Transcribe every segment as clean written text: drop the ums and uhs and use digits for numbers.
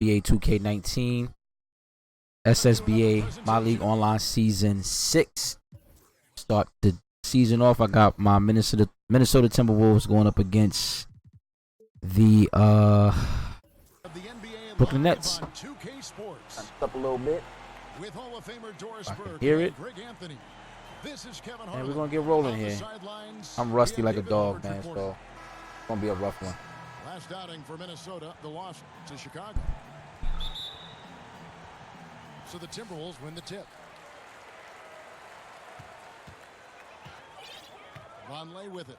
SSBA 2K19, SSBA My League Online Season 6. Start the season off. I got my Minnesota Timberwolves going up against the Brooklyn Nets. Up a little bit. I can hear it. And we're gonna get rolling here. I'm rusty like a dog, man, so it's gonna be a rough one. Last outing for Minnesota, the loss to Chicago. So the Timberwolves win the tip. Vonleh with it.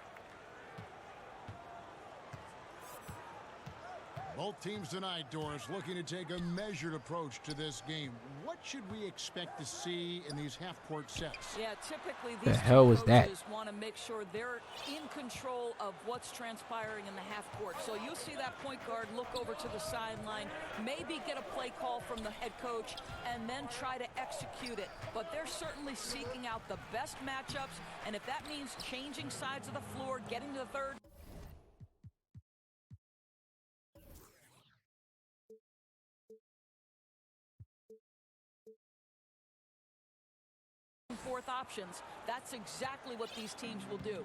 Both teams tonight, Doris, looking to take a measured approach to this game. What should we expect to see in these half-court sets? Yeah, typically The these hell was that? coaches want to make sure they're in control of what's transpiring in the half-court. So you'll see that point guard look over to the sideline, maybe get a play call from the head coach, and then try to execute it. But they're certainly seeking out the best matchups, and if that means changing sides of the floor, getting to the third, fourth options, that's exactly what these teams will do.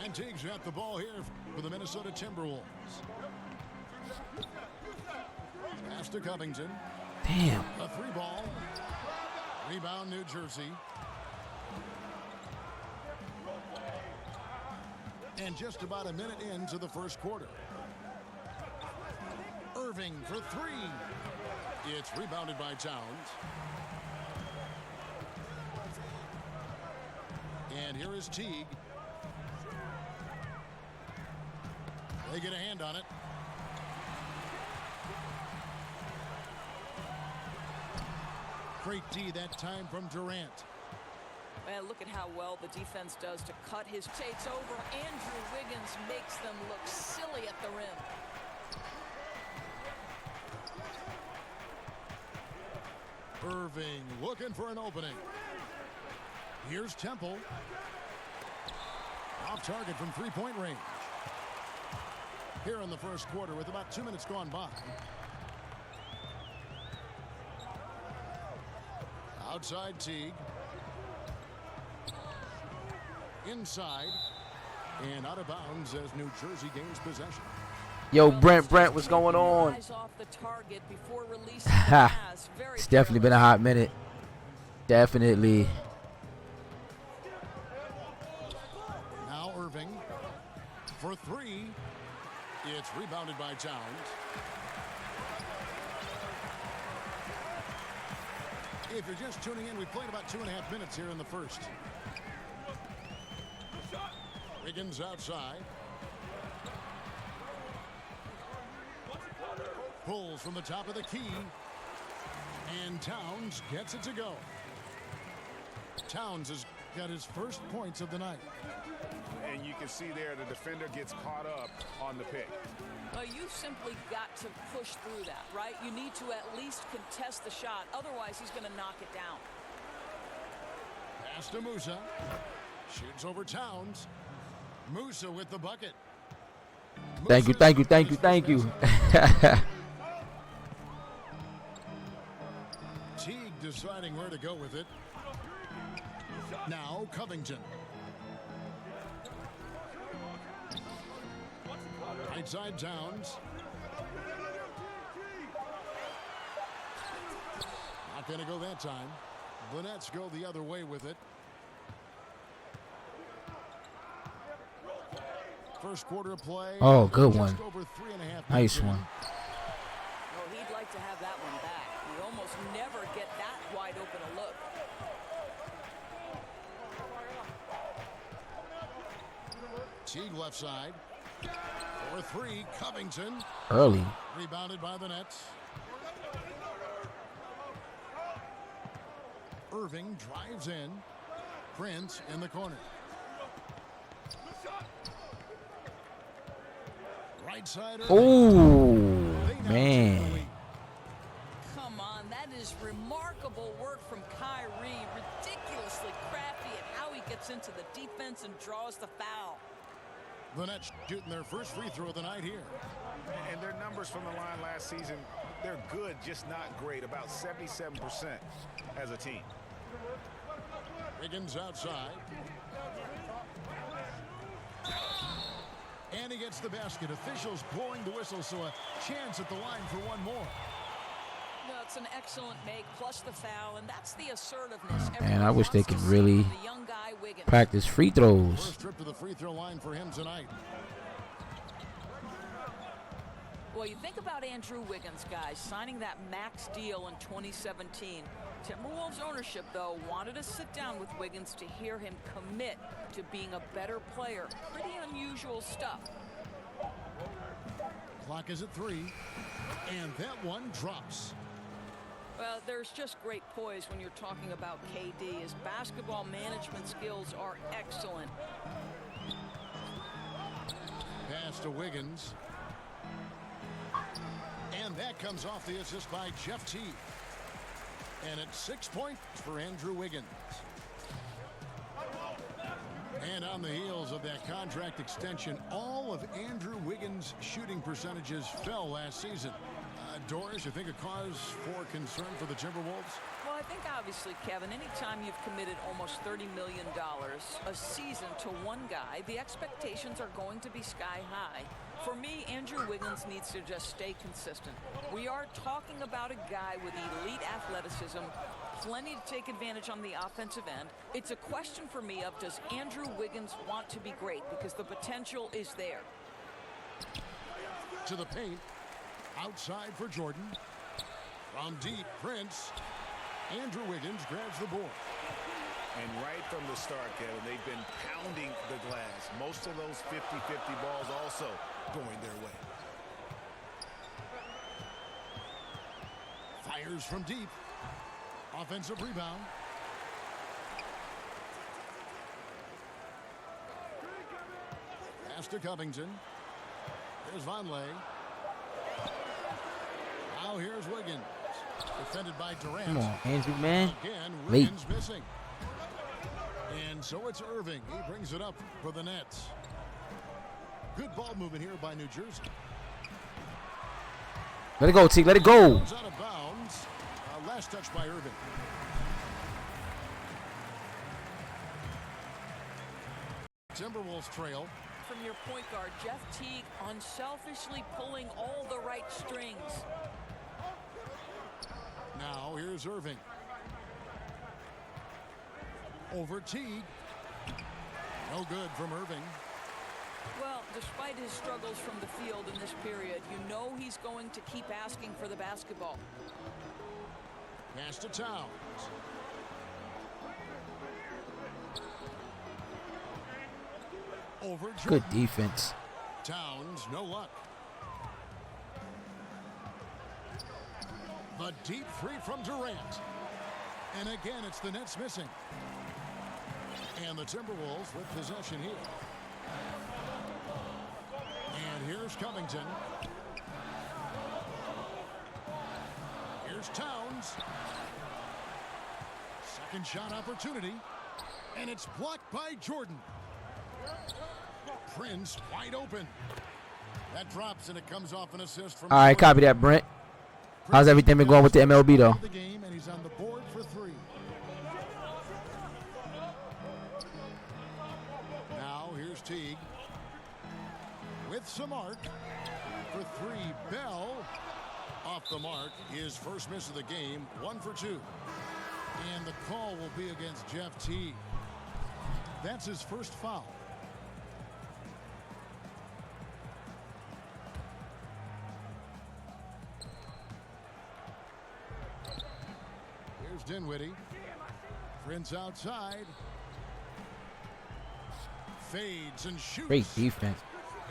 And Teague's got the ball here for the Minnesota Timberwolves. Pass to Covington. Damn. A three ball. Rebound New Jersey. And just about a minute into the first quarter. Irving for three. It's rebounded by Towns. And here is Teague. They get a hand on it. Great D that time from Durant. Man, look at how well the defense does to cut his takes over. Andrew Wiggins makes them look silly at the rim. Irving looking for an opening. Here's Temple. Off target from three-point range. Here in the first quarter with about 2 minutes gone by. Outside Teague. Inside. And out of bounds as New Jersey gains possession. Yo, Brent, what's going on? It's definitely been a hot minute. Definitely. Now Irving for three. It's rebounded by Towns. If you're just tuning in, we played about 2.5 minutes here in the first. Wiggins outside. Pulls from the top of the key. And Towns gets it to go. Towns has got his first points of the night. And you can see there the defender gets caught up on the pick. Well, you simply got to push through that, right? You need to at least contest the shot. Otherwise, he's going to knock it down. Pass to Musa. Shoots over Towns. Musa with the bucket. Thank you. Teague deciding where to go with it. Now Covington. Right side Towns. Not going to go that time. The Nets go the other way with it. First quarter of play. Oh, good one. Over 3.5 Nice one. Well, he'd like to have that one back. You almost never get that wide open a look. Teague left side. For three, Covington. Early. Rebounded by the Nets. Irving drives in. Prince in the corner. Right side. Oh, man. Come on, that is remarkable work from Kyrie. Ridiculously crafty at how he gets into the defense and draws the foul. The Nets shooting their first free throw of the night here. And their number numbers from the line last season, they're good, just not great. About 77% as a team. Wiggins outside. And he gets the basket. Officials blowing the whistle, so a chance at the line for one more. No, it's an excellent make, plus the foul, and that's the assertiveness. And I wish they could Everyone really wants to see the young guy, Wiggins. practice free throws. First trip to the free throw line for him tonight. Well, you think about Andrew Wiggins, guys, signing that max deal in 2017. Timberwolves ownership, though, wanted to sit down with Wiggins to hear him commit to being a better player. Pretty unusual stuff. Clock is at 3, and that one drops. Well, there's just great poise when you're talking about KD. His basketball management skills are excellent. Pass to Wiggins. And that comes off the assist by Jeff Teague. And it's 6 points for Andrew Wiggins. And on the heels of that contract extension, all of Andrew Wiggins' shooting percentages fell last season. Doris, you think a cause for concern for the Timberwolves? Well, I think obviously, Kevin, anytime you've committed almost $30 million a season to one guy, the expectations are going to be sky high. For me, Andrew Wiggins needs to just stay consistent. We are talking about a guy with elite athleticism, plenty to take advantage on the offensive end. It's a question for me of, does Andrew Wiggins want to be great? Because the potential is there. To the paint. Outside for Jordan. From deep, Prince. Andrew Wiggins grabs the board. And right from the start, Kevin, they've been pounding the glass. Most of those 50-50 balls also going their way. Fires from deep. Offensive rebound. Pass to Covington. There's Vonleh. Now here's Wiggins. Defended by Durant. Come on, Andrew, man. Again, Late. Wiggins missing. And so it's Irving. He brings it up for the Nets. Good ball movement here by New Jersey. Let it go, T. Let it go. Goes out of bounds. Last touch by Irving. Timberwolves trail. From your point guard, Jeff Teague unselfishly pulling all the right strings. Now here's Irving. Over Teague. No good from Irving. Well, despite his struggles from the field in this period, you know he's going to keep asking for the basketball. Pass to Towns. Over Jordan. Good defense. Towns, no luck. The deep three from Durant. And again, it's the Nets missing. And the Timberwolves with possession here. And here's Covington. Here's Towns. Second shot opportunity. And it's blocked by Jordan. Prince wide open. That drops and it comes off an assist from. All right, copy that, Brent. How's everything been going with the MLB, though? The game, and he's on the board for 3. Now here's Teague with some arc for 3. Bell off the mark. His first miss of the game. 1 for 2. And the call will be against Jeff Teague. That's his first foul. Here's Dinwiddie. Prince outside. Fades and shoots. Great defense.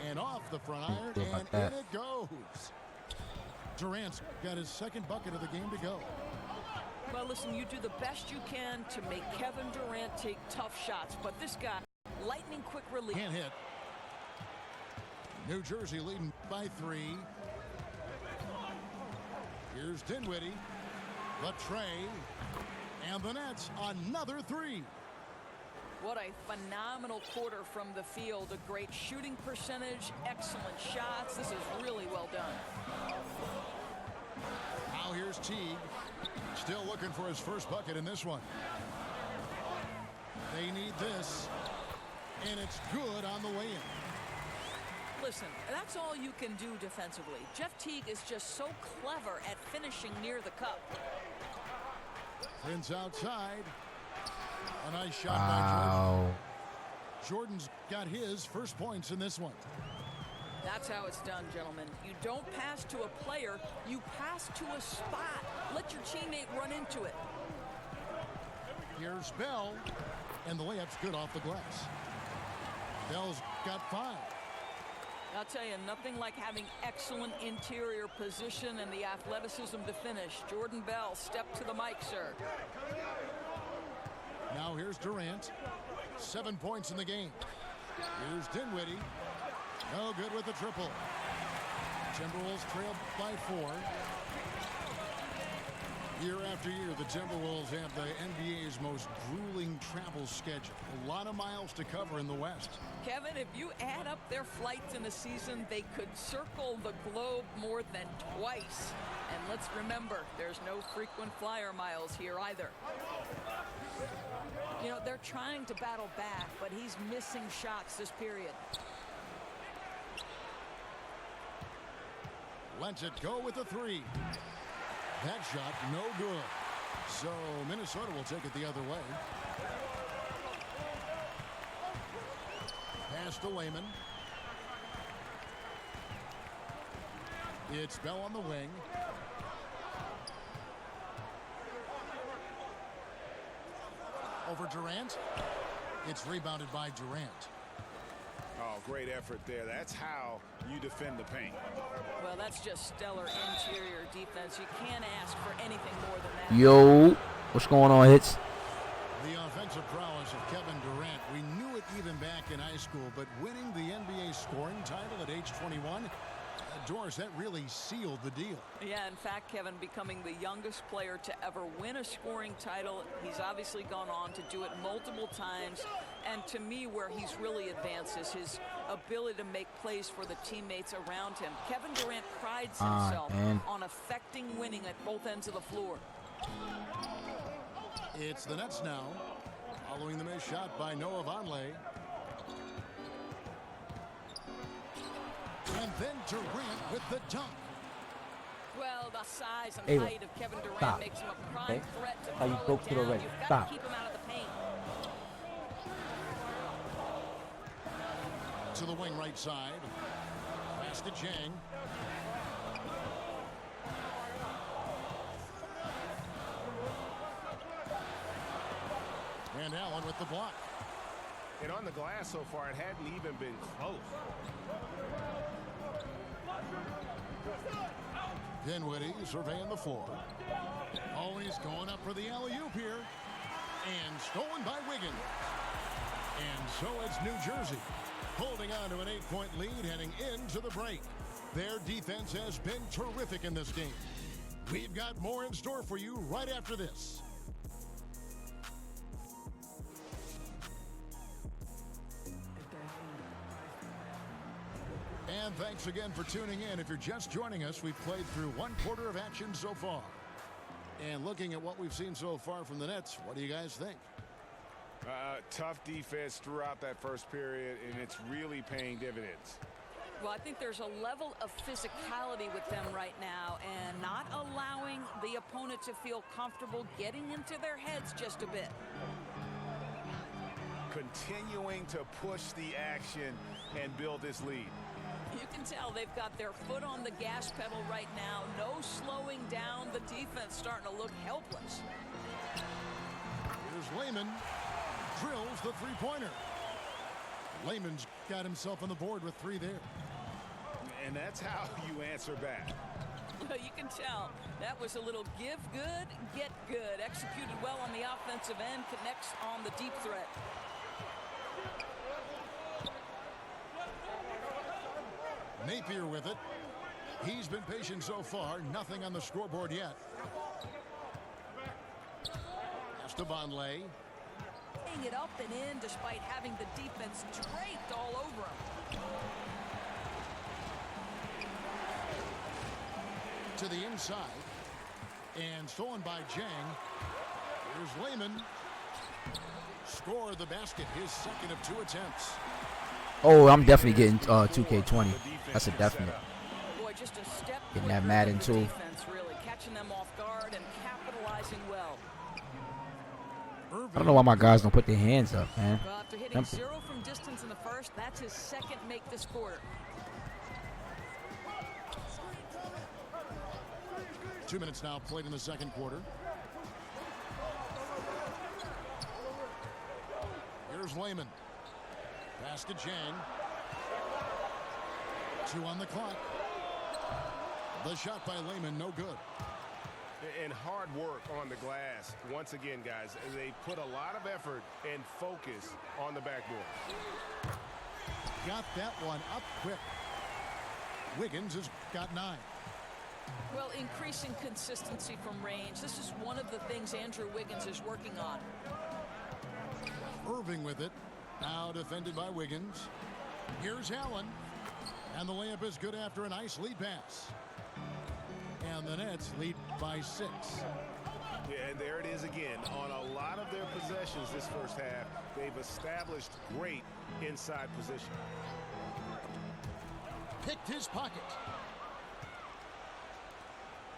And off the front iron, Feel about and that. in it goes. Durant's got his second bucket of the game to go. Well, listen, you do the best you can to make Kevin Durant take tough shots, but this guy, lightning quick release. Can't hit. New Jersey leading by 3. Here's Dinwiddie. The tray. And the Nets, another 3. What a phenomenal quarter from the field. A great shooting percentage, excellent shots. This is really well done. Here's Teague. Still looking for his first bucket in this one. They need this. And it's good on the way in. Listen, that's all you can do defensively. Jeff Teague is just so clever at finishing near the cup. Prince outside. A nice shot by Jordan. Jordan's got his first points in this one. That's how it's done, gentlemen. You don't pass to a player, you pass to a spot. Let your teammate run into it. Here's Bell, and the layup's good off the glass. Bell's got 5. I'll tell you, nothing like having excellent interior position and the athleticism to finish. Jordan Bell, step to the mic, sir. Now here's Durant. 7 points in the game. Here's Dinwiddie. No good with the triple. Timberwolves trail by 4. Year after year, the Timberwolves have the NBA's most grueling travel schedule. A lot of miles to cover in the West. Kevin, if you add up their flights in a season, they could circle the globe more than twice. And let's remember, there's no frequent flyer miles here either. You know, they're trying to battle back, but he's missing shots this period. Lets it go with the 3. That shot, no good. So Minnesota will take it the other way. Pass to Layman. It's Bell on the wing. Over Durant. It's rebounded by Durant. Oh, great effort there. That's how you defend the paint. Well, that's just stellar interior defense. You can't ask for anything more than that. Yo, what's going on, Hits? The offensive prowess of Kevin Durant. We knew it even back in high school, but winning the NBA scoring title at age 21, Doris, that really sealed the deal. Yeah, in fact, Kevin, becoming the youngest player to ever win a scoring title. He's obviously gone on to do it multiple times. And to me, where he's really advanced is his ability to make plays for the teammates around him. Kevin Durant prides himself on affecting winning at both ends of the floor. It's the Nets now, following the missed shot by Noah Vonleh. And then Durant with the dunk. Well, the size and height of Kevin Durant makes him a prime threat to throw it down. You've got to keep him out of the paint. To the wing right side. Pass to Chang. And Allen with the block. And on the glass so far, it hadn't even been close. Dinwiddie surveying the floor. Oh, he's going up for the alley-oop here. And stolen by Wiggins. And so it's New Jersey holding on to an 8-point lead heading into the break. Their defense has been terrific in this game. We've got more in store for you right after this. And thanks again for tuning in. If you're just joining us, we've played through 1/4 of action so far. And looking at what we've seen so far from the Nets, what do you guys think? Tough defense throughout that first period, and it's really paying dividends. Well, I think there's a level of physicality with them right now and not allowing the opponent to feel comfortable getting into their heads just a bit. Continuing to push the action and build this lead. You can tell they've got their foot on the gas pedal right now. No slowing down. The defense starting to look helpless. Here's Layman. Drills the three-pointer. Layman's got himself on the board with 3 there. And that's how you answer back. You can tell that was a little give good, get good. Executed well on the offensive end, connects on the deep threat. Napier with it. He's been patient so far. Nothing on the scoreboard yet. Pass to Vonleh. Playing it up and in despite having the defense draped all over him. To the inside. And stolen by Jang. Here's Lehman. Score the basket, his second of 2 attempts. Oh, I'm definitely getting 2K20. That's a definite. Boy, just a step Getting that Madden too. defense, really catching them off guard and capitalizing well. I don't know why my guys don't put their hands up, man. Well, after hitting 0 from distance in the first, that's his second make this quarter. 2 minutes now played in the second quarter. Here's Lehman. Pass to Jang. 2 on the clock. The shot by Lehman, no good. And hard work on the glass. Once again, guys, they put a lot of effort and focus on the backboard. Got that one up quick. Wiggins has got 9. Well, increasing consistency from range. This is one of the things Andrew Wiggins is working on. Irving with it. Now defended by Wiggins. Here's Allen. And the layup is good after a nice lead pass. And the Nets lead by 6. Yeah, and there it is again. On a lot of their possessions this first half, they've established great inside position. Picked his pocket.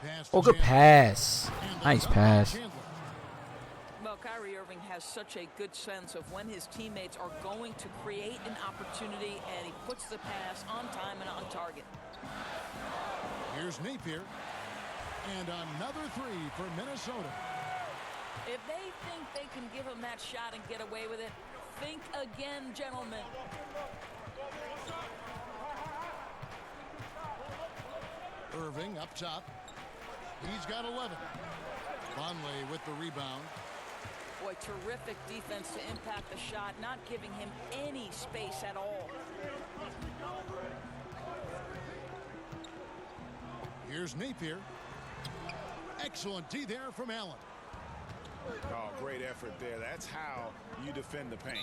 Pass to Oh, good Chandler. pass. And the Nice dunk pass. by Chandler. Well, Kyrie Irving has such a good sense of when his teammates are going to create an opportunity, and he puts the pass on time and on target. Here's Napier. And another 3 for Minnesota. If they think they can give him that shot and get away with it, think again, gentlemen. Irving up top. He's got 11. Vonleh with the rebound. Boy, terrific defense to impact the shot, not giving him any space at all. Here's Napier. Excellent D there from Allen. Oh, great effort there. That's how you defend the paint.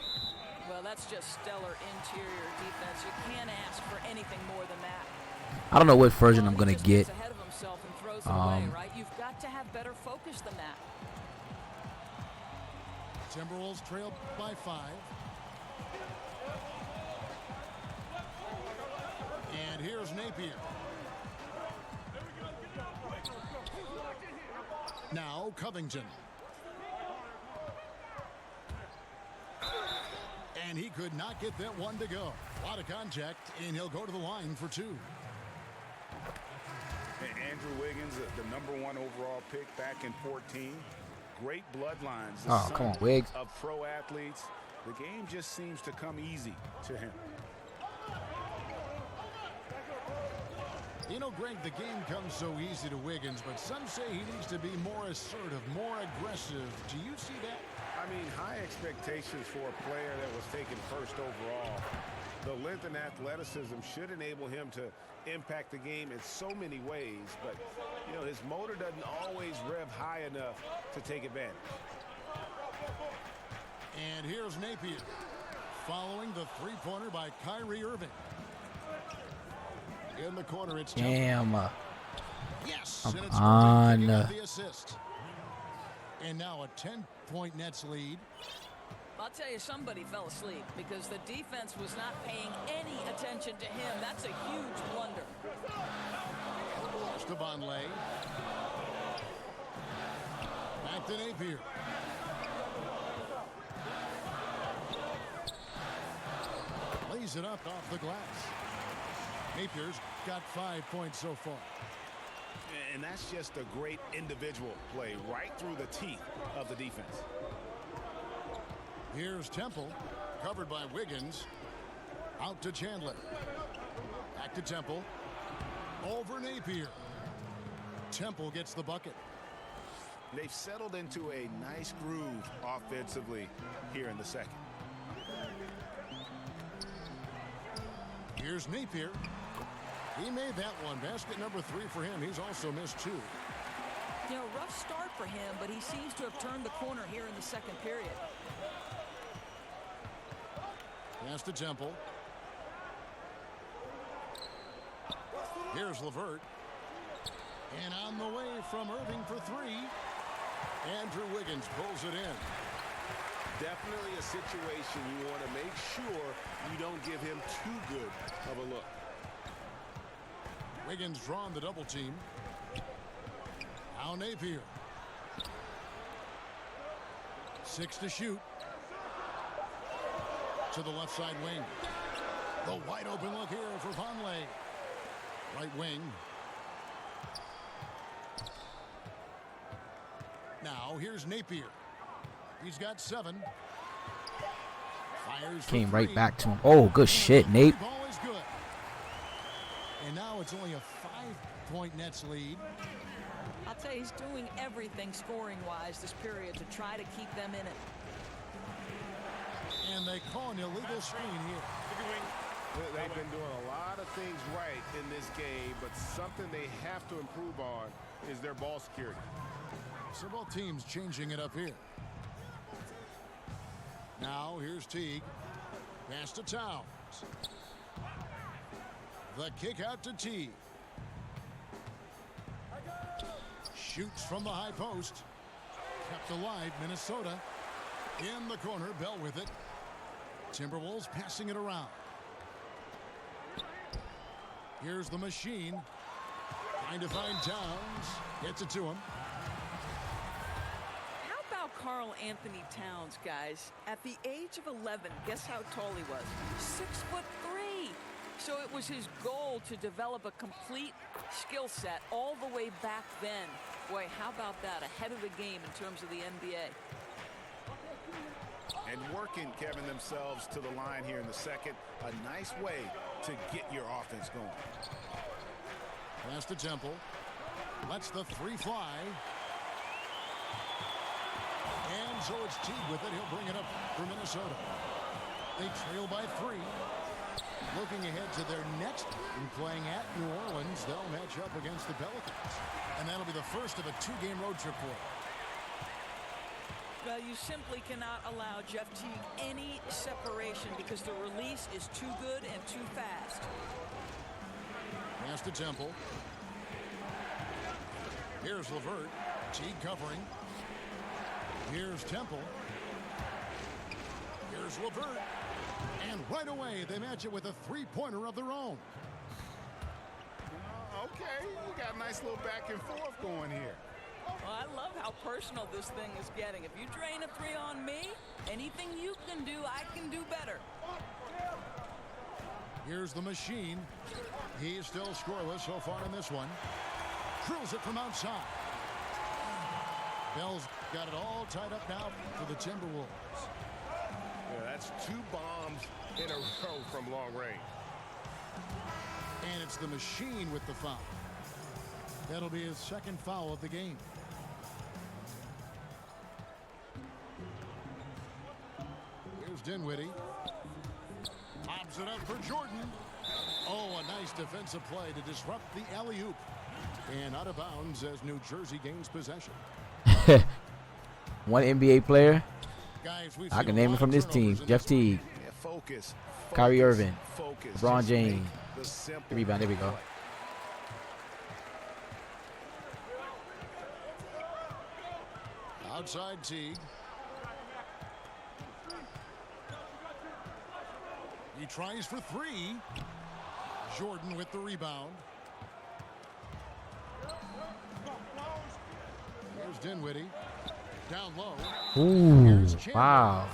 Well, that's just stellar interior defense. You can't ask for anything more than that. I don't know what version I'm He gonna just get. gets ahead of himself and throws it away, right? You've got to have better focus than that. Timberwolves trail by 5. And here's Napier. Now Covington. And he could not get that one to go. A lot of contact, and he'll go to the line for 2. And Andrew Wiggins, the #1 overall pick back in 14. Great bloodlines. The Oh, come on, son Wiggs. of pro athletes. The game just seems to come easy to him. You know, Greg, the game comes so easy to Wiggins, but some say he needs to be more assertive, more aggressive. Do you see that? I mean, high expectations for a player that was taken first overall. The length and athleticism should enable him to impact the game in so many ways, but, you know, his motor doesn't always rev high enough to take advantage. And here's Napier, following the three-pointer by Kyrie Irving. In the corner, it's Damn. yes, Come and it's on. Irving picking up the assist. And now a 10-point Nets lead. I'll tell you, somebody fell asleep because the defense was not paying any attention to him. That's a huge blunder. To Vonleh. Back to Napier. Lays it up off the glass. Napier's got 5 points so far. And that's just a great individual play right through the teeth of the defense. Here's Temple, covered by Wiggins. Out to Chandler. Back to Temple. Over Napier. Temple gets the bucket. They've settled into a nice groove offensively here in the second. Here's Napier. He made that one. Basket number 3 for him. He's also missed 2. You know, rough start for him, but he seems to have turned the corner here in the second period. Pass to Temple. Here's LeVert. And on the way from Irving for three. Andrew Wiggins pulls it in. Definitely a situation you want to make sure you don't give him too good of a look. Wiggins drawn the double team. Now Napier. 6 to shoot. To the left side wing. The wide open look here for Vonleh. Right wing. Now here's Napier. He's got 7. Fires for Came 3. right back to him. Oh, good shit, Nate. Ball is good. And now it's only a 5-point Nets lead. I'll tell you, he's doing everything scoring-wise this period to try to keep them in it. And they call an illegal screen here. They've been doing a lot of things right in this game, but something they have to improve on is their ball security. So both teams changing it up here. Now here's Teague. Pass to Towns. The kick out to Teague. Shoots from the high post. Kept alive, Minnesota. In the corner, Bell with it. Timberwolves passing it around. Here's the machine. Trying to find Towns. Gets it to him. How about Karl Anthony Towns, guys? At the age of 11, guess how tall he was? 6'3". So it was his goal to develop a complete skill set all the way back then. Boy, how about that? Ahead of the game in terms of the NBA. And working, Kevin, themselves to the line here in the second. A nice way to get your offense going. Pass to Temple. Lets the 3 fly. And so it's Teague with it. He'll bring it up for Minnesota. They trail by 3. Looking ahead to their next and playing at New Orleans. They'll match up against the Pelicans. And that'll be the first of a 2-game road trip for them. Well, you simply cannot allow Jeff Teague any separation because the release is too good and too fast. Pass to Temple. Here's LeVert. Teague covering. Here's Temple. Here's LeVert. And right away, they match it with a 3-pointer of their own. Okay, you got a nice little back and forth going here. Well, I love how personal this thing is getting. If you drain a 3 on me, anything you can do, I can do better. Here's the machine. He is still scoreless so far in this one. Drills it from outside. Bell's got it all tied up now for the Timberwolves. Yeah, that's 2 bombs in a row from long range. And it's the machine with the foul. That'll be his second foul of the game. Here's Dinwiddie. Lobs it up for Jordan. Oh, a nice defensive play to disrupt the alley-oop. And out of bounds as New Jersey gains possession. One NBA player. Guys, I can name him from this team. Jeff Teague. Yeah, focus. Kyrie Irving. Focus. LeBron Just James. make the simple Rebound. There we go. play. Outside Teague. He tries for 3. Jordan with the rebound. Here's Dinwiddie. Down low. Ooh, Here's Chandler. wow.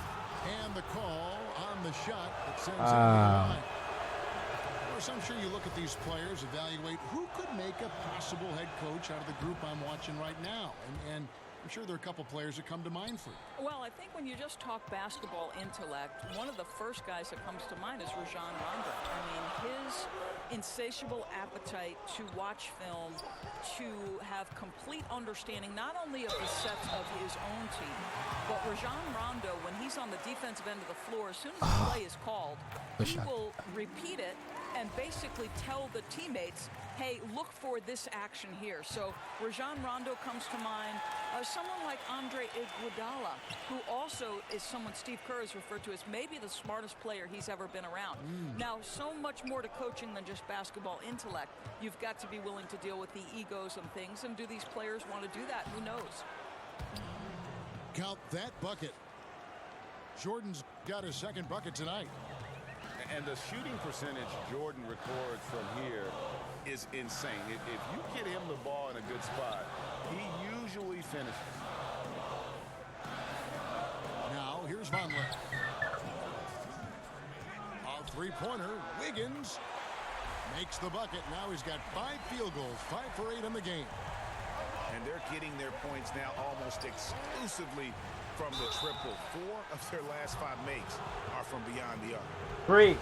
And the call on the shot that sends it to the line. Of course, I'm sure you look at these players, evaluate who could make a possible head coach out of the group I'm watching right now. And I'm sure there are a couple players that come to mind for you. Well, I think when you just talk basketball intellect, one of the first guys that comes to mind is Rajon Rondo. I mean, his insatiable appetite to watch film, to have complete understanding not only of the sets of his own team, but Rajon Rondo, when he's on the defensive end of the floor, as soon as the play is called, he will repeat it and basically tell the teammates, hey, look for this action here. So Rajon Rondo comes to mind. Someone like Andre Iguodala, who also is someone Steve Kerr has referred to as maybe the smartest player he's ever been around. Now, so much more to coaching than just basketball intellect. You've got to be willing to deal with the egos and things, and do these players want to do that? Who knows? Count that bucket. Jordan's got his second bucket tonight. And the shooting percentage Jordan records from here is insane. If you get him the ball in a good spot, he usually finishes. Now, here's Vonleh. A three-pointer. Wiggins makes the bucket. Now he's got 5 field goals, 5 for 8 in the game. And they're getting their points now almost exclusively from the triple. 4 of their last 5 makes are from beyond the arc. Free.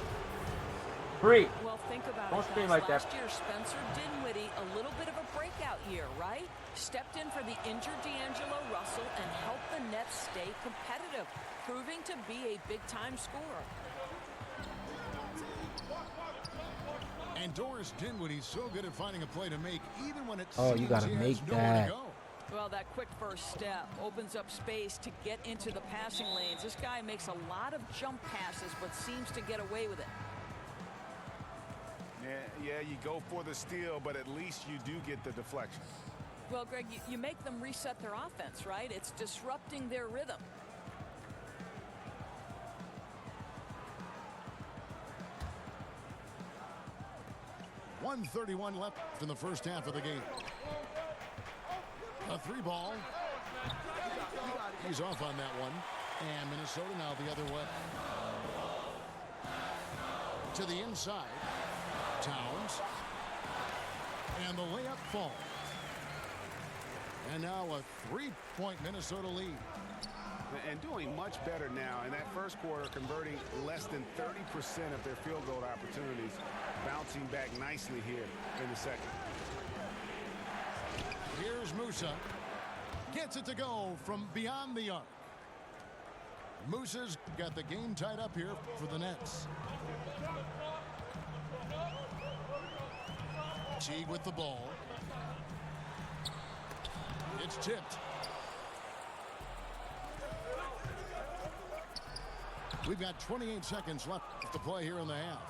Well, think about Don't it. scream Guys. like that. Last year, Spencer Dinwiddie, a little bit of a breakout year, right? Stepped in for the injured D'Angelo Russell and helped the Nets stay competitive, proving to be a big-time scorer. And Doris Dinwiddie's so good at finding a play to make, even when it's Oh, you gotta make that. Well, that quick first step opens up space to get into the passing lanes. This guy makes a lot of jump passes, but seems to get away with it. Yeah, you go for the steal, but at least you do get the deflection. Well, Greg, you make them reset their offense, right? It's disrupting their rhythm. .131 left in the first half of the game. A 3-ball. He's off on that one. And Minnesota now the other way. To the inside. Towns. And the layup falls. And now a 3-point Minnesota lead. And doing much better now in that first quarter, converting less than 30% of their field goal opportunities, bouncing back nicely here in the second. Here's Musa. Gets it to go from beyond the arc. Musa's got the game tied up here for the Nets. Teague with the ball. It's tipped. We've got 28 seconds left to play here in the half.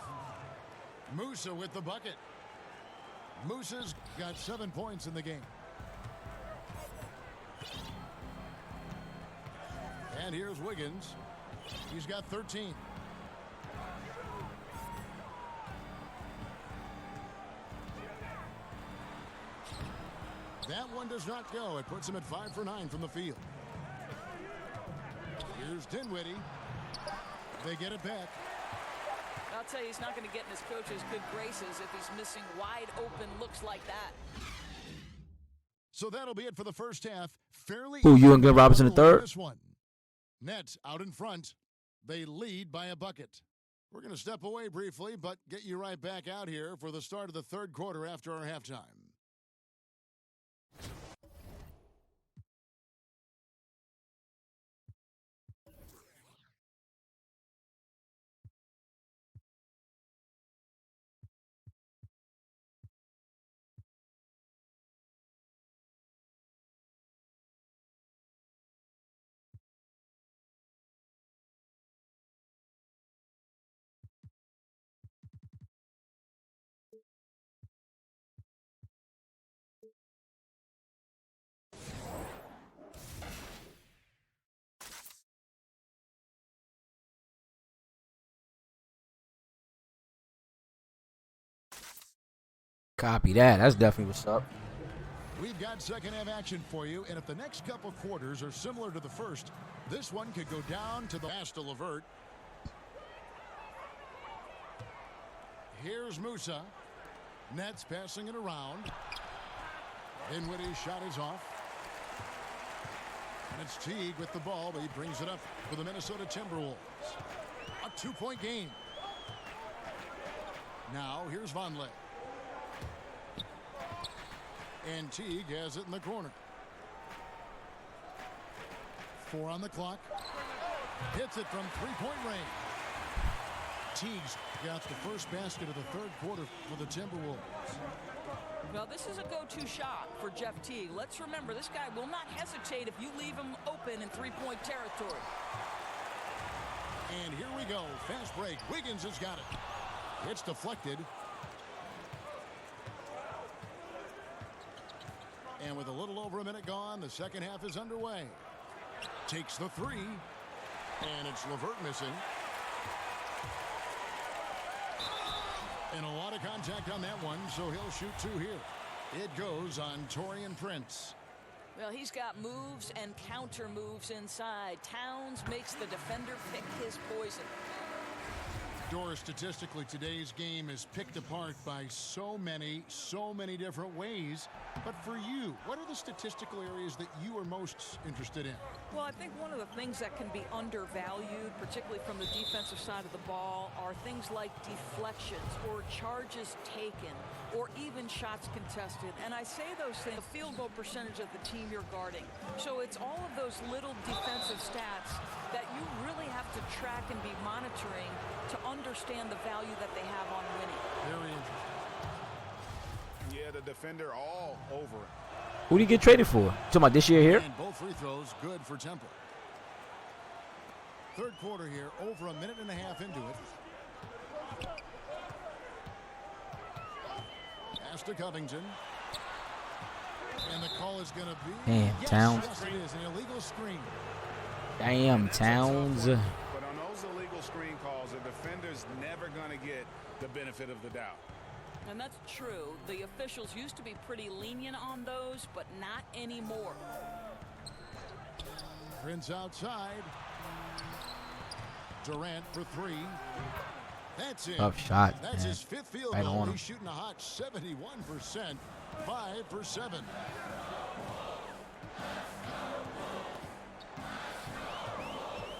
Musa with the bucket. Musa's got 7 points in the game. And here's Wiggins. He's got 13. That one does not go. It puts him at 5 for 9 from the field. Here's Dinwiddie. They get it back. I'll tell you, he's not going to get in his coach's good graces if he's missing wide open looks like that. So that'll be it for the first half. Fairly. Who, you and Glenn Robinson the third? This one. Nets out in front. They lead by a bucket. We're going to step away briefly, but get you right back out here for the start of the third quarter after our halftime. Copy that. That's definitely what's up. We've got second half action for you, and if the next couple quarters are similar to the first, this one could go down to the pass to Levert. Here's Musa. Nets passing it around. Dinwiddie's shot is off. And it's Teague with the ball, but he brings it up for the Minnesota Timberwolves. A 2-point game. Now here's Vonleh. And Teague has it in the corner. 4 on the clock. Hits it from 3-point range. Teague's got the first basket of the third quarter for the Timberwolves. Well, this is a go-to shot for Jeff Teague. Let's remember, this guy will not hesitate if you leave him open in three-point territory. And here we go. Fast break. Wiggins has got it. It's deflected. And with a little over a minute gone, the second half is underway. Takes the three. And it's LeVert missing. And a lot of contact on that one, so he'll shoot two here. It goes on Taurean Prince. Well, he's got moves and counter moves inside. Towns makes the defender pick his poison. Doris, statistically, today's game is picked apart by so many different ways. But for you, what are the statistical areas that you are most interested in? Well, I think one of the things that can be undervalued, particularly from the defensive side of the ball, are things like deflections or charges taken or even shots contested. And I say those things, the field goal percentage of the team you're guarding. So it's all of those little defensive stats that you really have to track and be monitoring to understand the value that they have on winning. Very interesting. Yeah, the defender all over it. Who do you get traded for? Talking about this year here? And both free throws good for Temple. Third quarter here, over a minute and a half into it. Pass to Covington. And the call is going to be... Damn, yes, Towns. Yes, it is. An illegal screen. Damn, Towns. But on those illegal screen calls, the defender's never going to get the benefit of the doubt. And that's true. The officials used to be pretty lenient on those, but not anymore. Prince outside. Durant for three. That's it. Tough shot, That's man. his fifth field Right goal. on him. He's shooting a hot 71%. 5 for 7.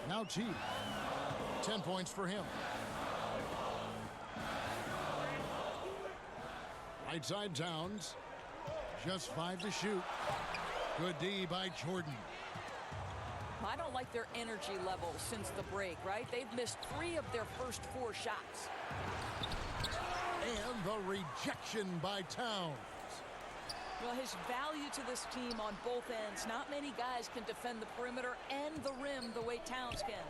Now T. 10 points for him. Right side Towns. Just 5 to shoot. Good D by Jordan. I don't like their energy level since the break, right? They've missed 3 of their first 4 shots. And the rejection by Towns. Well, his value to this team on both ends. Not many guys can defend the perimeter and the rim the way Towns can.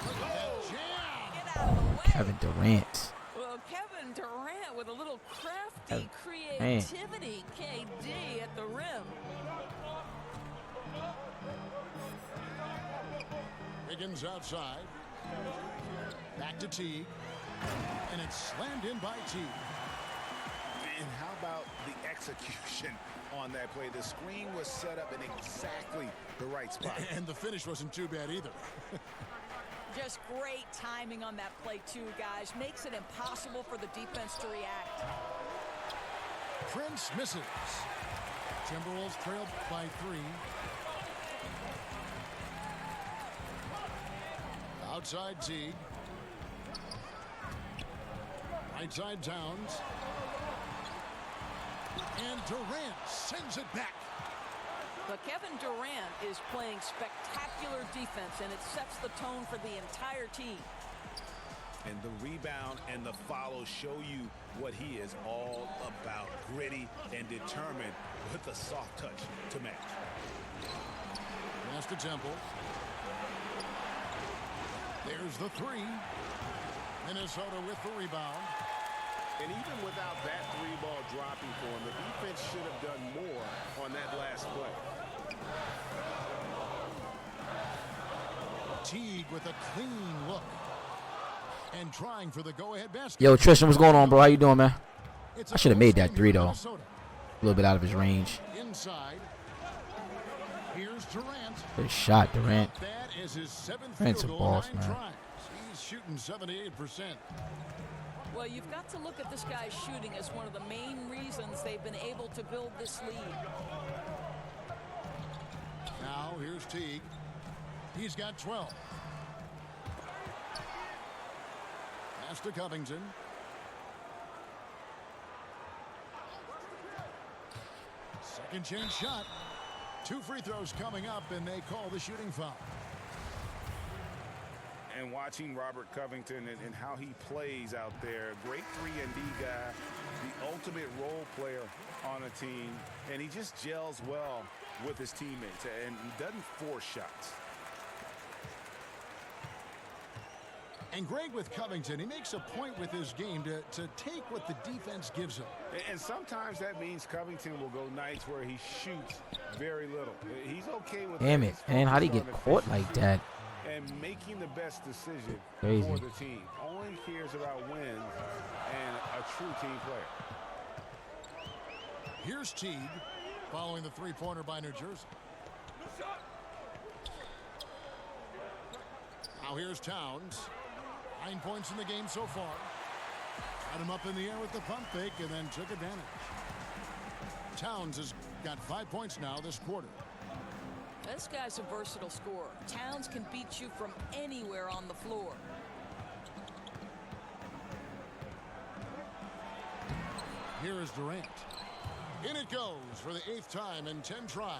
Look at that jam. Get out of the way. Kevin Durant. Well, Kevin Durant with a little crafty Man. creativity. KD at the rim. Wiggins outside. Back to Teague. And it's slammed in by Teague. And how about the execution on that play? The screen was set up in exactly the right spot. And the finish wasn't too bad either. Just great timing on that play, too, guys. Makes it impossible for the defense to react. Prince misses. Timberwolves trailed by 3. Outside Teague. Right side Towns. And Durant sends it back. But Kevin Durant is playing spectacular defense, and it sets the tone for the entire team. And the rebound and the follow show you what he is all about. Gritty and determined with a soft touch to match. Pass to Temple. There's the 3. Minnesota with the rebound. And even without that 3-ball dropping for him, the defense should have done more on that last play. Teague with a clean look. And trying for the go-ahead basket. Yo, Tristan, what's going on, bro? How you doing, man? It's I should have made that 3, though. Minnesota. A little bit out of his range. Inside. Here's Durant. Good shot, Durant. That is his 7th Durant's field a goal, boss, 9 man. tries. He's shooting 78%. Well, you've got to look at this guy's shooting as one of the main reasons they've been able to build this lead. Now here's Teague. He's got 12. Pass to Covington. Second chance shot. 2 free throws coming up, and they call the shooting foul. And watching Robert Covington and how he plays out there, great 3-and-D guy, the ultimate role player on a team, and he just gels well with his teammates and he doesn't force shots. And great with Covington, he makes a point with his game to take what the defense gives him. And sometimes that means Covington will go nights where he shoots very little. He's okay with Damn that. it, man. How'd he get caught like that? And making the best decision Crazy. for the team. Only cares about wins and a true team player. Here's Teague following the three-pointer by New Jersey. Now here's Towns. 9 points in the game so far. Got him up in the air with the pump fake and then took advantage. Towns has got 5 points now this quarter. This guy's a versatile scorer. Towns can beat you from anywhere on the floor. Here is Durant. In it goes for the 8th time in 10 tries.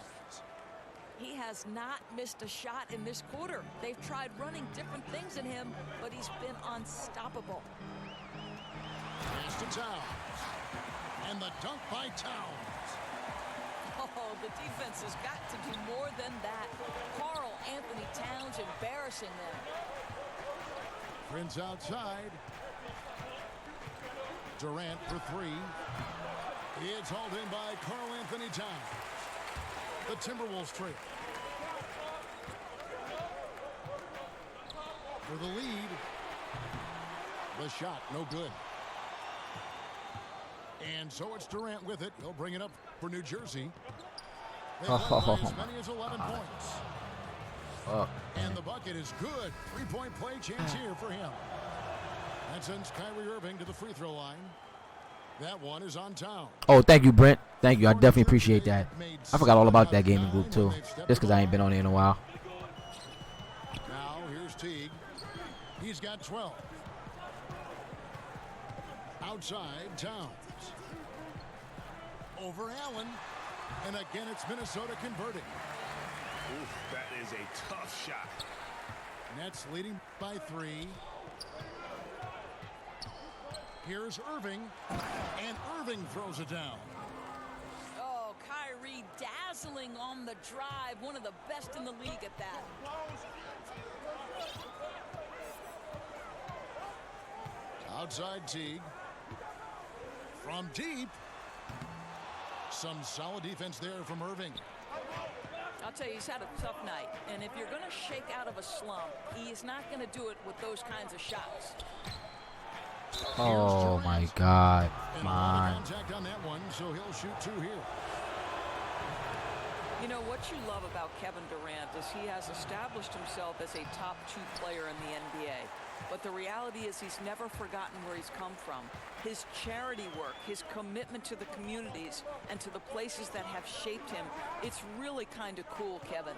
He has not missed a shot in this quarter. They've tried running different things in him, but he's been unstoppable. Pass to Towns. And the dunk by Towns. Oh, the defense has got to do more than that. Carl Anthony Towns embarrassing them. Prince outside. Durant for 3. It's hauled in by Carl Anthony Towns. The Timberwolves trail. For the lead. The shot, no good. And so it's Durant with it. He'll bring it up for New Jersey. They led by as many as 11 points. And the bucket is good. 3-point play chance here for him. That sends Kyrie Irving to the free throw line. That one is on Town. Oh, thank you, Brent. Thank you. I definitely appreciate that. I forgot all about that gaming group, too. Just because I ain't been on it in a while. Now, here's Teague. He's got 12. Outside, Towns. Over Allen. And again, it's Minnesota converting. Oof, that is a tough shot. Nets leading by 3. Here's Irving. And Irving throws it down. Oh, Kyrie dazzling on the drive. One of the best in the league at that. Outside Teague. From deep. Some solid defense there from Irving. I'll tell you, he's had a tough night. And if you're going to shake out of a slump, he's not going to do it with those kinds of shots. Oh, my God. And Come a lot on. of contact on that one, so he'll shoot 2 here. You know, what you love about Kevin Durant is he has established himself as a top 2 player in the NBA. But the reality is he's never forgotten where he's come from. His charity work, his commitment to the communities and to the places that have shaped him. It's really kind of cool, Kevin.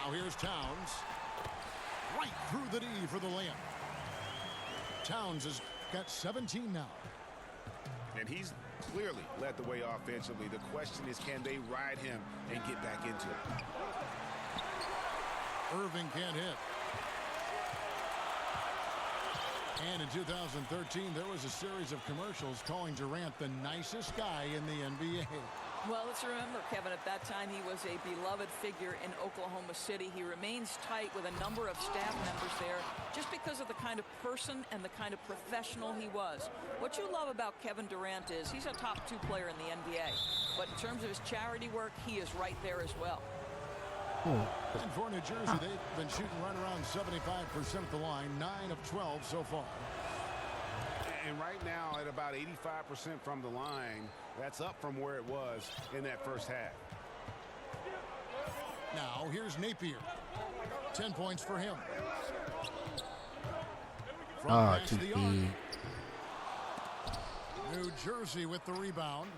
Now here's Towns. Right through the D for the layup. Towns has got 17 now. And he's clearly led the way offensively. The question is, can they ride him and get back into it? Irving can't hit. And in 2013, there was a series of commercials calling Durant the nicest guy in the NBA. Well, let's remember, Kevin, at that time he was a beloved figure in Oklahoma City. He remains tight with a number of staff members there just because of the kind of person and the kind of professional he was. What you love about Kevin Durant is he's a top 2 player in the NBA. But in terms of his charity work, he is right there as well. And for New Jersey, they've been shooting right around 75% at the line, 9 of 12 so far. And right now at about 85% from the line, that's up from where it was in that first half. Now here's Napier. 10 points for him. From past the arc. New Jersey with the rebound.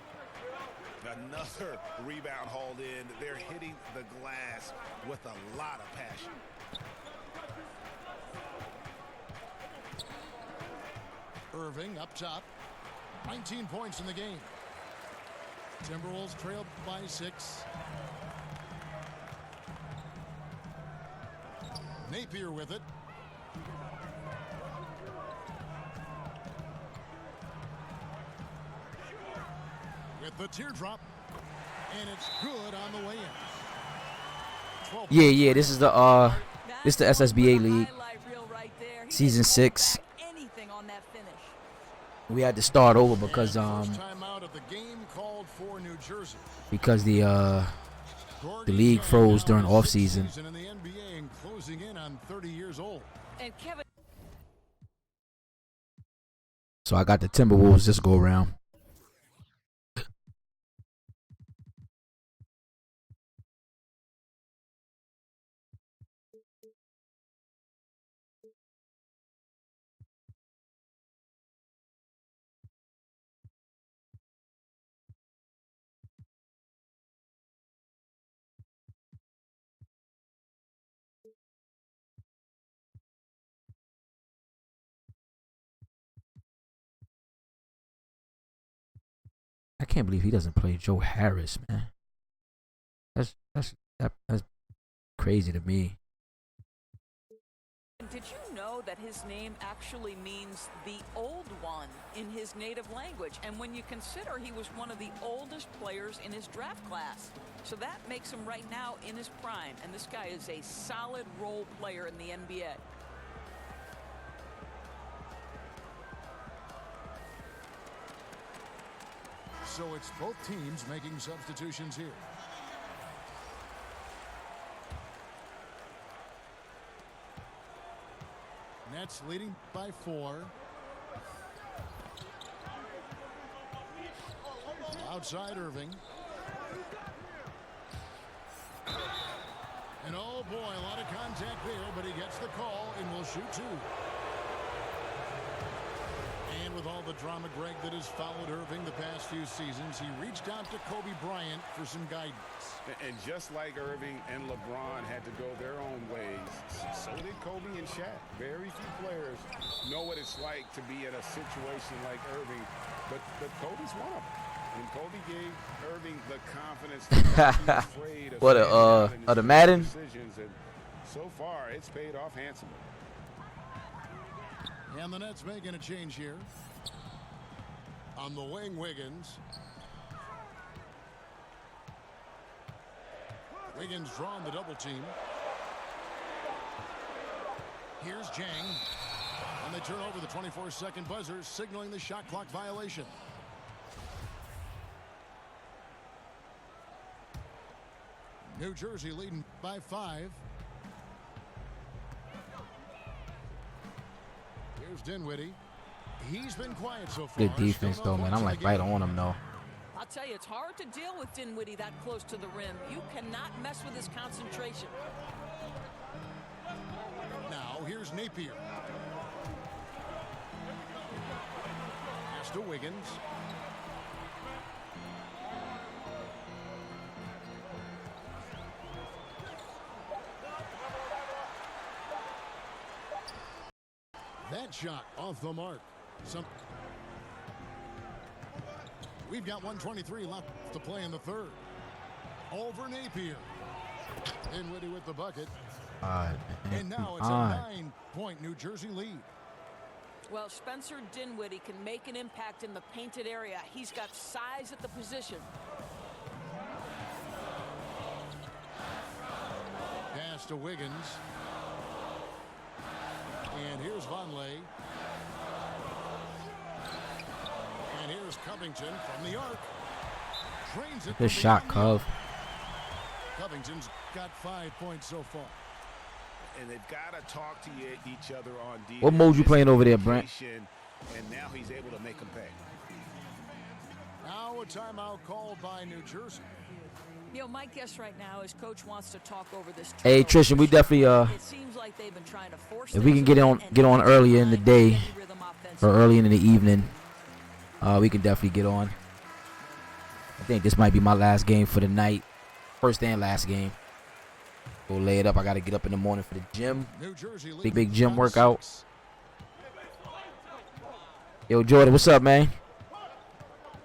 Another rebound hauled in. They're hitting the glass with a lot of passion. Irving up top. 19 points in the game. Timberwolves trailed by 6. Napier with it. With the teardrop. And it's good on the way in. Yeah, this is the SSBA league. Season 6. We had to start over because the league froze during off season. So I got the Timberwolves this go around. I can't believe he doesn't play Joe Harris, man. That's crazy to me. Did you know that his name actually means the old one in his native language? And when you consider he was one of the oldest players in his draft class. So that makes him right now in his prime. And this guy is a solid role player in the NBA. So it's both teams making substitutions here. Nets leading by 4. Outside Irving. And oh boy, a lot of contact there, but he gets the call and will shoot 2. And with all the drama, Greg, that has followed Irving the past few seasons, he reached out to Kobe Bryant for some guidance. And just like Irving and LeBron had to go their own ways, so did Kobe and Shaq. Very few players know what it's like to be in a situation like Irving, but Kobe's one of them. And Kobe gave Irving the confidence to not be afraid of what the Madden decisions, and so far it's paid off handsomely. And the Nets making a change here. On the wing, Wiggins. Wiggins drawn the double team. Here's Jang. And they turn over the 24-second buzzer, signaling the shot clock violation. New Jersey leading by 5. Here's Dinwiddie. He's been quiet so far. Good defense, though, man. I'm like right on him, though. I'll tell you, it's hard to deal with Dinwiddie that close to the rim. You cannot mess with his concentration. Now, here's Napier. Pass to Wiggins. That shot off the mark. We've got 1:23 left to play in the third. Over Napier. Dinwiddie with the bucket. And now it's a 9-point New Jersey lead. Well, Spencer Dinwiddie can make an impact in the painted area. He's got size at the position. Pass to Wiggins. And here's Vonleh. And here's Covington from the arc. Trains it. Good shot, Cove. Covington's got 5 points so far. And they've got to talk to each other on defense. What mode you playing over there, Brent? And now he's able to make them pay. Now a timeout called by New Jersey. You know, my guess right now is Coach wants to talk over this. Hey, Trishan, we definitely It seems like they've been trying to force if we can get on earlier in the day or early in the evening, we can definitely get on. I think this might be my last game for the night, first and last game. Go lay it up. I got to get up in the morning for the gym. Big gym workout. Yo, Jordan, what's up, man?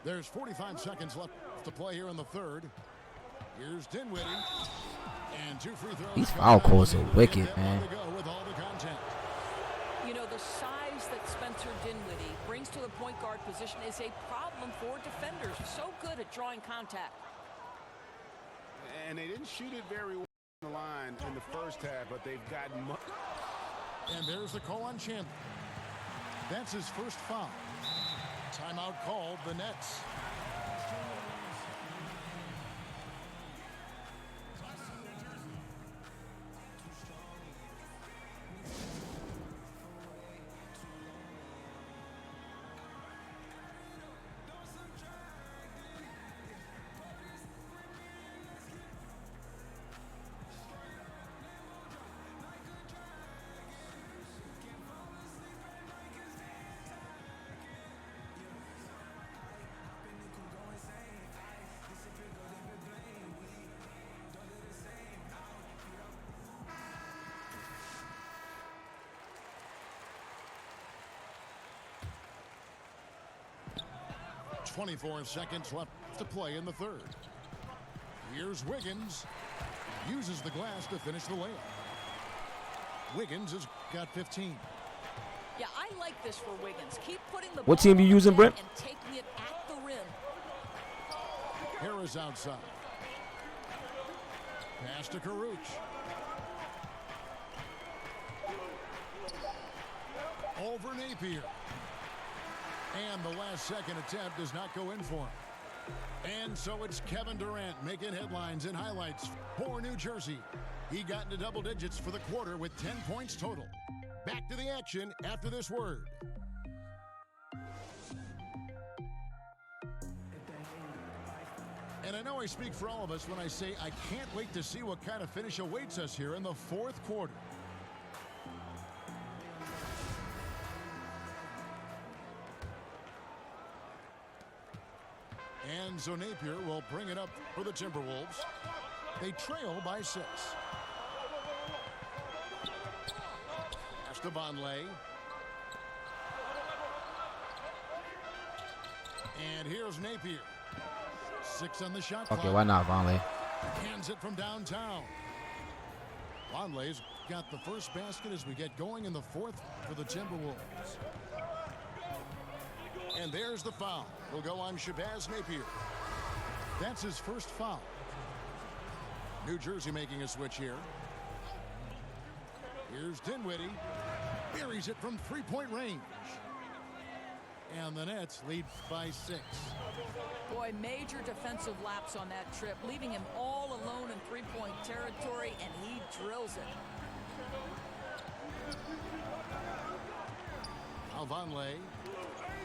There's 45 seconds left to play here in the third. Here's Dinwiddie. And 2 free throws. These foul calls are wicked, man. With all the content. You know, the size that Spencer Dinwiddie brings to the point guard position is a problem for defenders. So good at drawing contact. And they didn't shoot it very well on the line in the first half, but they've gotten much. And there's the call on Chandler. That's his first foul. Timeout called, the Nets. .24 seconds left to play in the third. Here's Wiggins. Uses the glass to finish the layup. Wiggins has got 15. Yeah, I like this for Wiggins. Keep putting the What ball team you on the using, net Brent? and taking it at the rim. Harris outside. Pass to Caruch. Over Napier. And the last second attempt does not go in for him. And so it's Kevin Durant making headlines and highlights for New Jersey. He got into double digits for the quarter with 10 points total. Back to the action after this word. And I know I speak for all of us when I say I can't wait to see what kind of finish awaits us here in the fourth quarter. And so Napier will bring it up for the Timberwolves. They trail by 6. Pass to Vonleh. And here's Napier. 6 on the shot clock. Okay, why not, Vonleh? Hands it from downtown. Vonleh's got the first basket as we get going in the fourth for the Timberwolves. And there's the foul. Will go on Shabazz Napier. That's his first foul. New Jersey making a switch here. Here's Dinwiddie. Buries it from three-point range. And the Nets lead by 6. Boy, major defensive lapse on that trip, leaving him all alone in three-point territory, and he drills it. Vonleh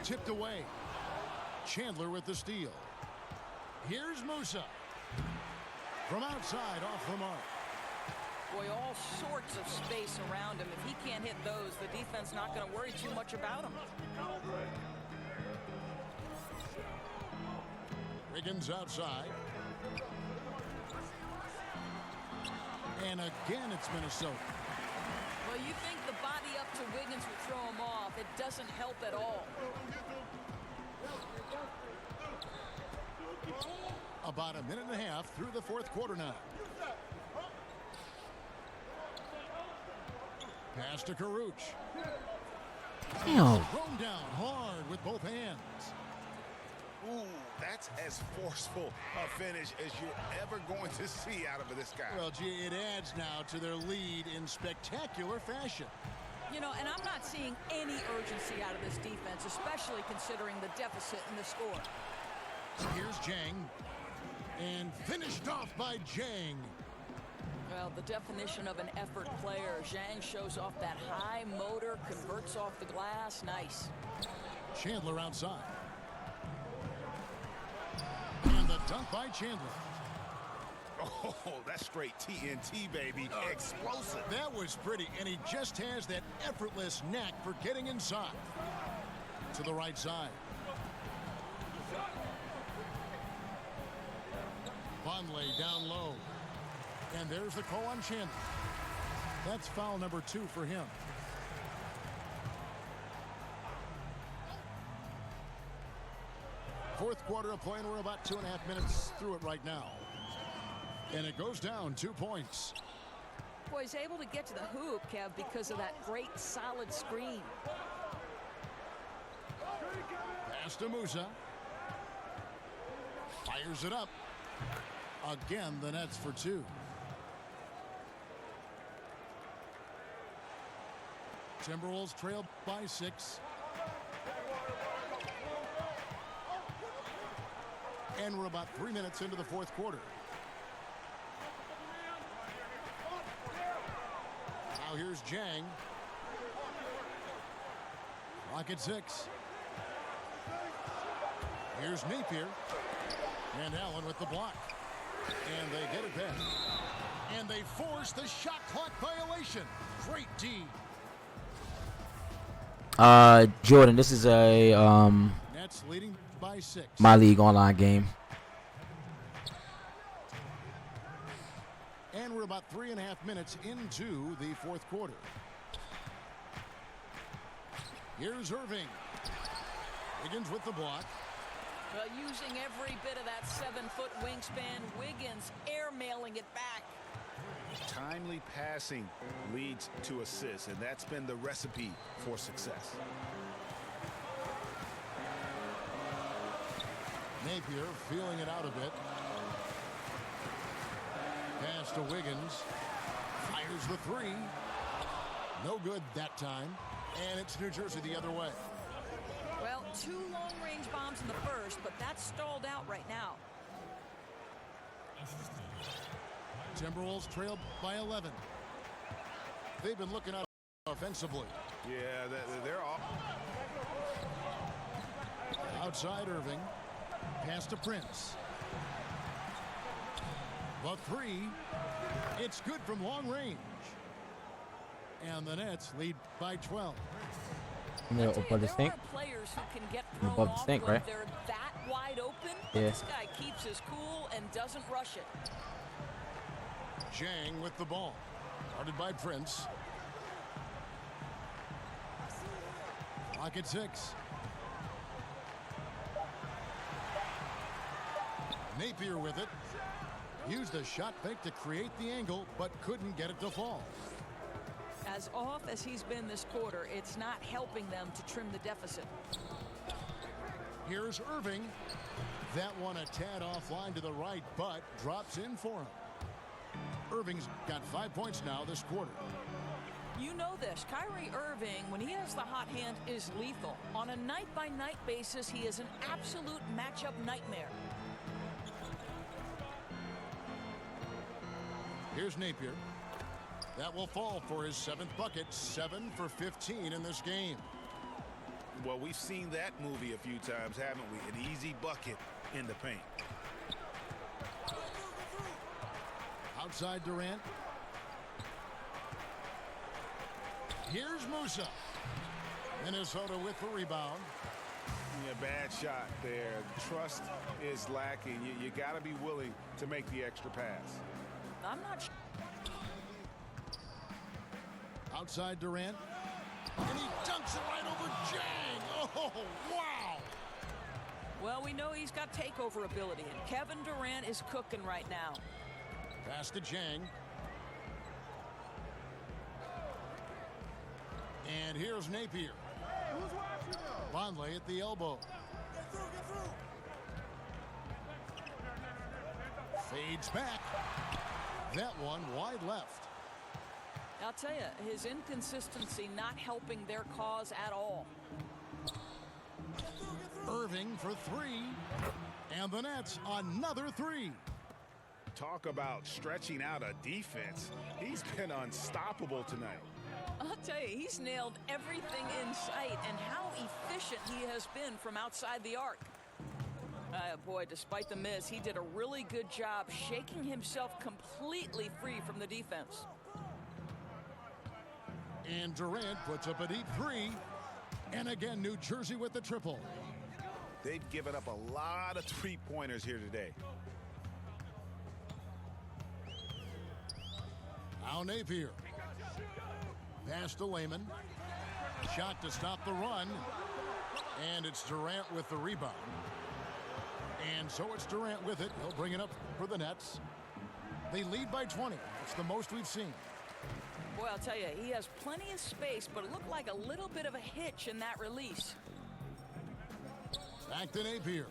tipped away. Chandler with the steal. Here's Musa. From outside, off the mark. Boy, all sorts of space around him. If he can't hit those, the defense not going to worry too much about him. Wiggins outside. And again, it's Minnesota. Well, you think the body up to Wiggins would throw him off. It doesn't help at all. About a minute and a half through the fourth quarter now. Pass to Caruch. Damn. Thrown down hard with both hands. Ooh, that's as forceful a finish as you're ever going to see out of this guy. Well, gee, it adds now to their lead in spectacular fashion. You know, and I'm not seeing any urgency out of this defense, especially considering the deficit in the score. Here's Jang. And finished off by Jang. Well, the definition of an effort player. Zhang shows off that high motor, converts off the glass. Nice. Chandler outside. And the dunk by Chandler. Oh, that's straight TNT, baby. Explosive. That was pretty, and he just has that effortless knack for getting inside. To the right side. Vonleh down low. And there's the call on Chandler. That's foul number 2 for him. Fourth quarter of play, and we're about 2.5 minutes through it right now. And it goes down 2 points. Boy, he's able to get to the hoop, Kev, because of that great solid screen. Pass to Musa. Fires it up. Again, the Nets for 2. Timberwolves trailed by 6. And we're about 3 minutes into the fourth quarter. Now here's Jang. Rocket 6. Here's Napier. And Allen with the block. And they get it back. And they force the shot clock violation. Great D. Jordan, this is a Nets leading by 6. My League online game. And we're about 3.5 minutes into the fourth quarter. Here's Irving. Wiggins with the block. Well, using every bit of that 7-foot wingspan, Wiggins airmailing it back. Timely passing leads to assists, and that's been the recipe for success. Napier feeling it out a bit. Pass to Wiggins. Fires the 3. No good that time. And it's New Jersey the other way. Well, 2 long-range bombs in the first, but that's stalled out right now. Timberwolves trailed by 11. They've been looking out offensively. Yeah, they're off. Outside Irving. Pass to Prince. The 3. It's good from long range. And the Nets lead by 12. Yeah, above the sink. Players who can get thrown Above the off sink, when right? they're that wide open. Yeah. This guy keeps his cool and doesn't rush it. Jang with the ball. Guarded by Prince. Rocket 6. Napier with it. Used a shot fake to create the angle, but couldn't get it to fall. As off as he's been this quarter, it's not helping them to trim the deficit. Here's Irving. That one a tad offline to the right, but drops in for him. Irving's got 5 points now this quarter. You know this. Kyrie Irving, when he has the hot hand, is lethal. On a night-by-night basis, he is an absolute matchup nightmare. Here's Napier. That will fall for his 7th bucket. 7 for 15 in this game. Well, we've seen that movie a few times, haven't we? An easy bucket in the paint. Outside Durant. Here's Musa. Minnesota with the rebound. Yeah, bad shot there. Trust is lacking. You got to be willing to make the extra pass. I'm not sure. Outside Durant. And he dunks it right over Jang. Oh, wow. Well, we know he's got takeover ability, and Kevin Durant is cooking right now. Pass to Jang. And here's Napier. Vonleh at the elbow. Fades back. That one wide left. I'll tell you, his inconsistency not helping their cause at all. Irving for 3. And the Nets another 3. Talk about stretching out a defense. He's been unstoppable tonight. I'll tell you, he's nailed everything in sight, and how efficient he has been from outside the arc. Boy, despite the miss, he did a really good job shaking himself completely free from the defense. And Durant puts up a deep 3. And again, New Jersey with the triple. They've given up a lot of three-pointers here today. Now Napier. Pass to Layman. Shot to stop the run. And it's Durant with the rebound. And so it's Durant with it. He'll bring it up for the Nets. They lead by 20. It's the most we've seen. Boy, I'll tell you, he has plenty of space, but it looked like a little bit of a hitch in that release. Back to Napier.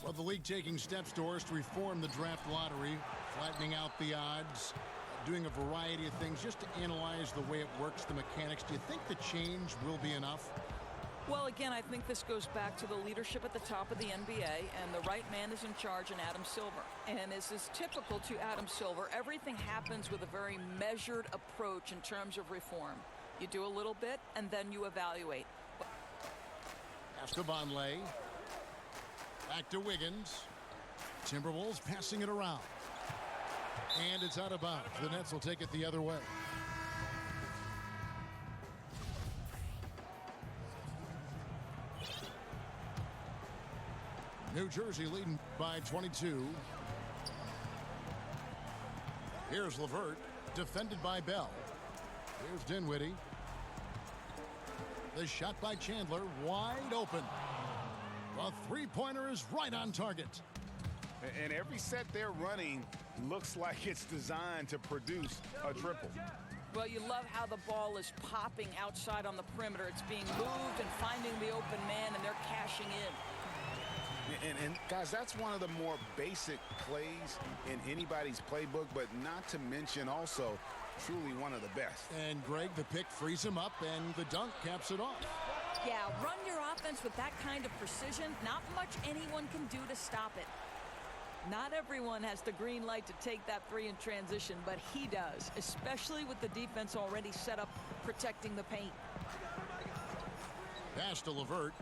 Well, the league taking steps, Doris, to reform the draft lottery, flattening out the odds, doing a variety of things just to analyze the way it works, the mechanics. Do you think the change will be enough? Well, again, I think this goes back to the leadership at the top of the NBA, and the right man is in charge in Adam Silver. And as is typical to Adam Silver, everything happens with a very measured approach in terms of reform. You do a little bit, and then you evaluate. Esteban Lay. Back to Wiggins. Timberwolves passing it around. And it's out of bounds. The Nets will take it the other way. New Jersey leading by 22. Here's LeVert, defended by Bell. Here's Dinwiddie. The shot by Chandler, wide open. The three-pointer is right on target. And every set they're running looks like it's designed to produce a triple. Well, you love how the ball is popping outside on the perimeter. It's being moved and finding the open man, and they're cashing in. And guys, that's one of the more basic plays in anybody's playbook, but not to mention also truly one of the best. And Greg, the pick frees him up, and the dunk caps it off. Yeah, run your offense with that kind of precision. Not much anyone can do to stop it. Not everyone has the green light to take that three in transition, but he does, especially with the defense already set up protecting the paint. Pass to LeVert.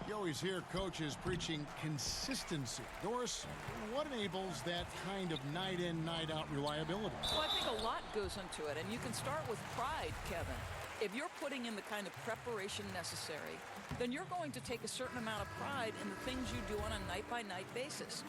You always hear coaches preaching consistency. Doris, what enables that kind of night in, night out reliability? Well, I think a lot goes into it, and you can start with pride, Kevin. If you're putting in the kind of preparation necessary, then you're going to take a certain amount of pride in the things you do on a night-by-night basis.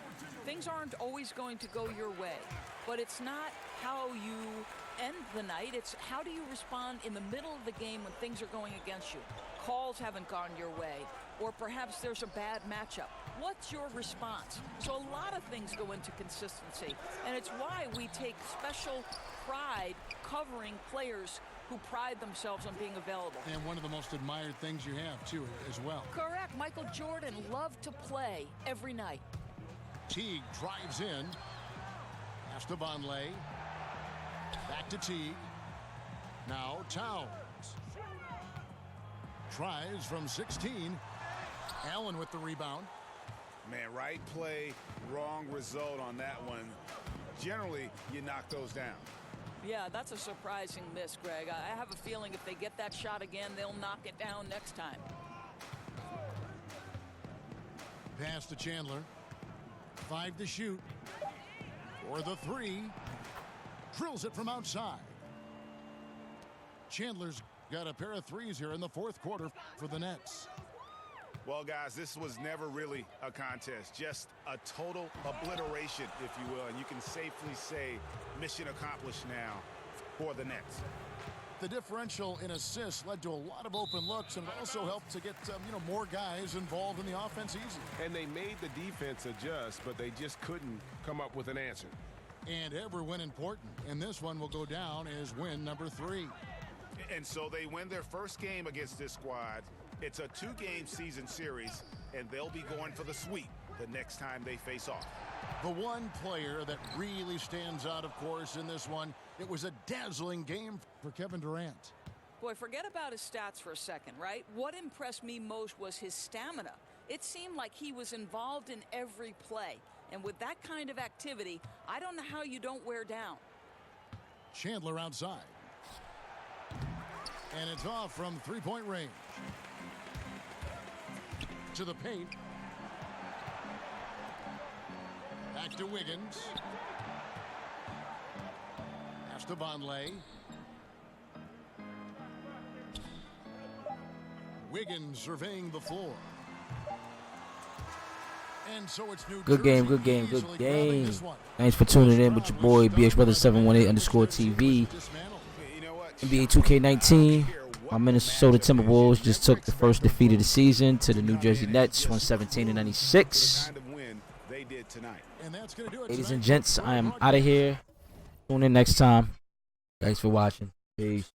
Things aren't always going to go your way, but it's not how you end the night. It's how do you respond in the middle of the game when things are going against you. Calls haven't gone your way, or perhaps there's a bad matchup. What's your response? So a lot of things go into consistency, and it's why we take special pride covering players who pride themselves on being available. And one of the most admired things you have, too, as well. Correct. Michael Jordan loved to play every night. Teague drives in. Esteban Lay. Back to Teague. Now Towns. Tries from 16. Allen with the rebound. Man, right play, wrong result on that one. Generally, you knock those down. Yeah, that's a surprising miss, Greg. I have a feeling if they get that shot again, they'll knock it down next time. Pass to Chandler. 5 to shoot. For the three. Drills it from outside. Chandler's got a pair of threes here in the fourth quarter for the Nets. Well, guys, this was never really a contest, just a total obliteration, if you will. And you can safely say mission accomplished now for the Nets. The differential in assists led to a lot of open looks, and it also helped to get more guys involved in the offense easy. And they made the defense adjust, but they just couldn't come up with an answer. And every win important, and this one will go down as win number 3. And so they win their first game against this squad. It's a 2-game season series, and they'll be going for the sweep the next time they face off. The one player that really stands out, of course, in this one, it was a dazzling game for Kevin Durant. Boy, forget about his stats for a second, right? What impressed me most was his stamina. It seemed like he was involved in every play. And with that kind of activity, I don't know how you don't wear down. Chandler outside. And it's off from three-point range. To the paint. Back to Wiggins. Esteban Lay. Wiggins surveying the floor. And so it's New Good game, Jersey good game, good easily grabbing game. this one. Thanks for tuning in with your boy BXBrother718_TV. You know what? NBA 2K19. My Minnesota Timberwolves just took the first defeat of the season to the New Jersey Nets, 117-96. Ladies and gents, I am out of here. Tune in next time. Thanks for watching. Peace.